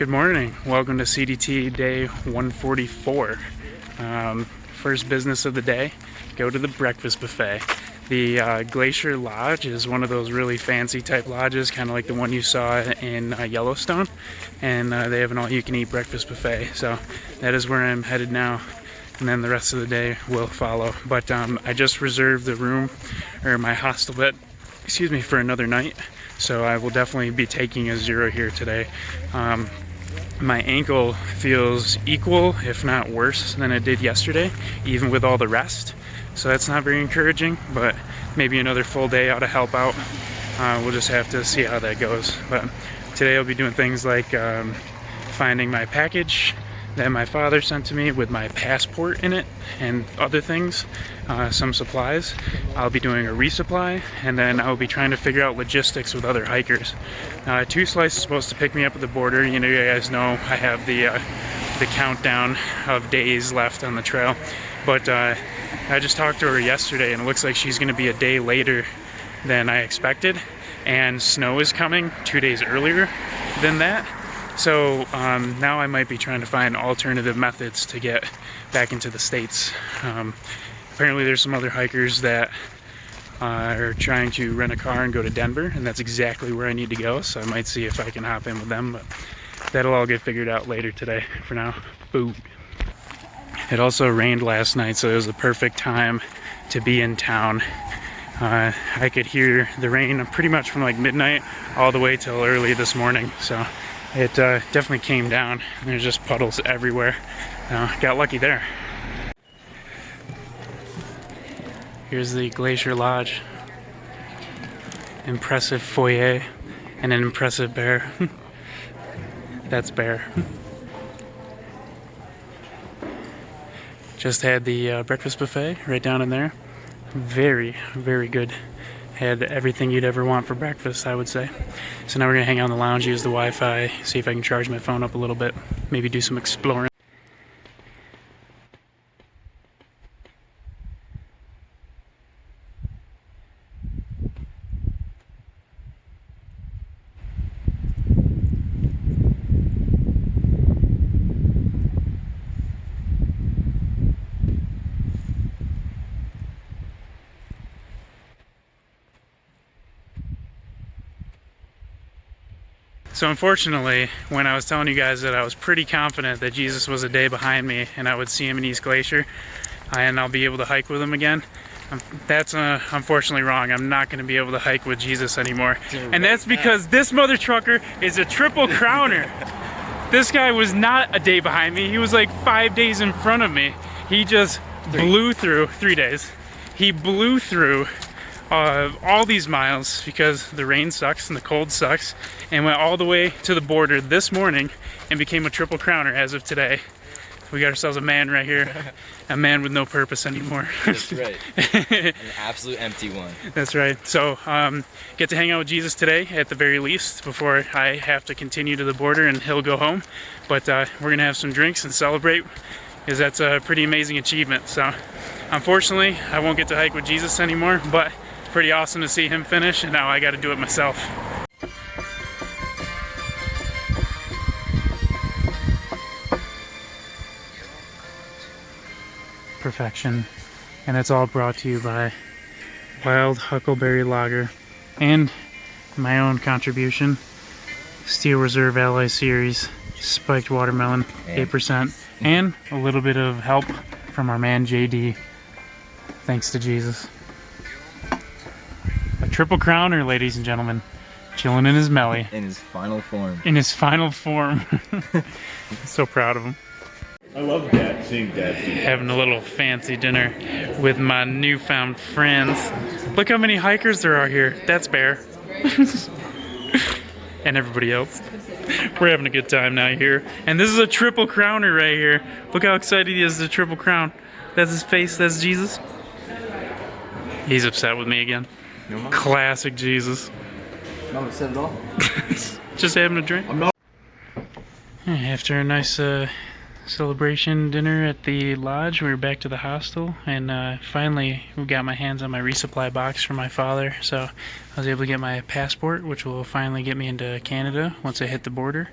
Good morning. Welcome to CDT day 144. First business of the day, go to the breakfast buffet. The Glacier Lodge is one of those really fancy type lodges, kind of like the one you saw in Yellowstone, and they have an all-you-can-eat breakfast buffet. So that is where I'm headed now, and then the rest of the day will follow. But I just reserved the room, or my hostel bed, excuse me, for another night. So I will definitely be taking a zero here today. My ankle feels equal, if not worse, than it did yesterday, even with all the rest. So that's not very encouraging, but maybe another full day ought to help out. We'll just have to see how that goes. But today I'll be doing things like finding my package that my father sent to me with my passport in it and other things, some supplies. I'll be doing a resupply, and then I'll be trying to figure out logistics with other hikers. Two Slice is supposed to pick me up at the border. You know, you guys know I have the countdown of days left on the trail, but I just talked to her yesterday, and it looks like she's going to be a day later than I expected, and snow is coming 2 days earlier than that. So now I might be trying to find alternative methods to get back into the States. Apparently there's some other hikers that are trying to rent a car and go to Denver, and that's exactly where I need to go, so I might see if I can hop in with them, but that'll all get figured out later today. For now, food. It also rained last night, so it was the perfect time to be in town. I could hear the rain pretty much from like midnight all the way till early this morning, so it definitely came down. There's just puddles everywhere. Got lucky there. Here's the Glacier Lodge. Impressive foyer and an impressive bear. That's Bear. Just had the breakfast buffet right down in there. Very, very good. Had everything you'd ever want for breakfast, I would say. So now we're gonna hang out in the lounge, use the Wi-Fi, see if I can charge my phone up a little bit, maybe do some exploring. So unfortunately, when I was telling you guys that I was pretty confident that Jesus was a day behind me and I would see him in East Glacier and I'll be able to hike with him again, that's unfortunately wrong. I'm not going to be able to hike with Jesus anymore. And that's because this mother trucker is a triple crowner. This guy was not a day behind me. He was like 5 days in front of me. He just blew through 3 days. He blew through all these miles because the rain sucks and the cold sucks, and went all the way to the border this morning and became a triple crowner as of today. We got ourselves a man right here, a man with no purpose anymore. That's right, an absolute empty one. That's right. So get to hang out with Jesus today at the very least before I have to continue to the border and he'll go home. But we're gonna have some drinks and celebrate, because that's a pretty amazing achievement. So unfortunately I won't get to hike with Jesus anymore, but pretty awesome to see him finish, and now I got to do it myself. Perfection. And it's all brought to you by Wild Huckleberry Lager and my own contribution, Steel Reserve Ally Series Spiked Watermelon, 8%, and a little bit of help from our man JD. Thanks to Jesus. A triple crowner, ladies and gentlemen. Chilling in his melly. In his final form. In his final form. So proud of him. I love Dad, seeing Dad. Having a little fancy dinner with my newfound friends. Look how many hikers there are here. That's Bear. And everybody else. We're having a good time now here. And this is a triple crowner right here. Look how excited he is, the triple crown. That's his face, that's Jesus. He's upset with me again. No, Classic Jesus. not upset at all. Just having a drink. I'm not. After a nice celebration dinner at the lodge, we were back to the hostel, and finally we got my hands on my resupply box from my father, so I was able to get my passport, which will finally get me into Canada once I hit the border.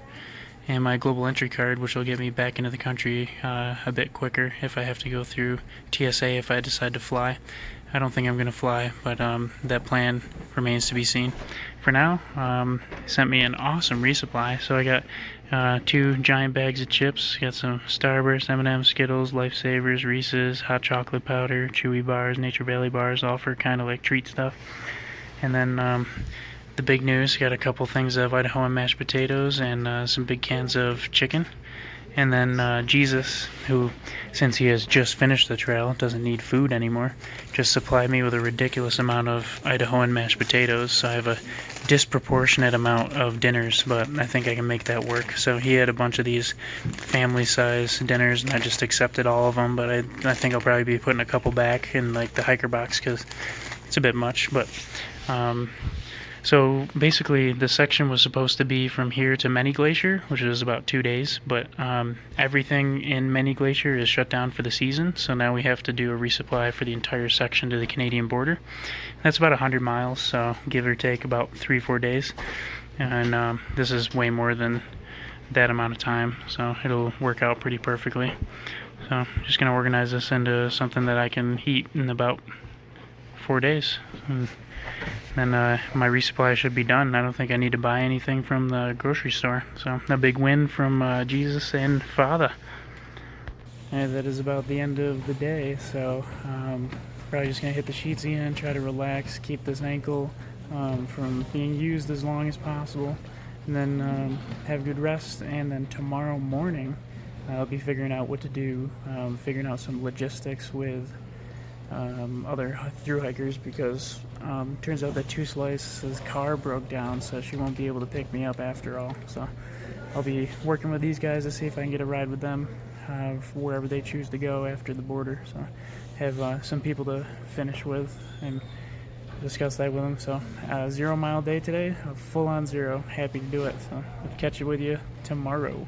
and my global entry card, which will get me back into the country a bit quicker if I have to go through TSA if I decide to fly. I don't think I'm going to fly, but that plan remains to be seen. For now, sent me an awesome resupply. So I got 2 giant bags of chips, got some Starburst, M&M's, Skittles, Lifesavers, Reese's, hot chocolate powder, Chewy bars, Nature Valley bars, all for kind of like treat stuff. And then the big news, got a couple things of Idahoan mashed potatoes and some big cans of chicken. And then Jesus, who, since he has just finished the trail, doesn't need food anymore, just supplied me with a ridiculous amount of Idahoan mashed potatoes. So I have a disproportionate amount of dinners, but I think I can make that work. So he had a bunch of these family-size dinners, and I just accepted all of them. But I think I'll probably be putting a couple back in like the hiker box because it's a bit much. But so basically the section was supposed to be from here to Many Glacier, which is about 2 days, but everything in Many Glacier is shut down for the season, so now we have to do a resupply for the entire section to the Canadian border. That's about 100 miles, so give or take about 3-4 days, and this is way more than that amount of time, so it'll work out pretty perfectly. So I'm just going to organize this into something that I can eat in about 4 days. And then my resupply should be done. I don't think I need to buy anything from the grocery store. So a big win from Jesus and Father. And that is about the end of the day. So probably just gonna hit the sheets again, try to relax, keep this ankle from being used as long as possible, and then have good rest. And then tomorrow morning I'll be figuring out what to do, figuring out some logistics with other thru hikers, because turns out that Two Slice's car broke down, so she won't be able to pick me up after all. So I'll be working with these guys to see if I can get a ride with them wherever they choose to go after the border. So have some people to finish with and discuss that with them. So 0 mile day today, a full on zero. Happy to do it. So I'll catch you with you tomorrow.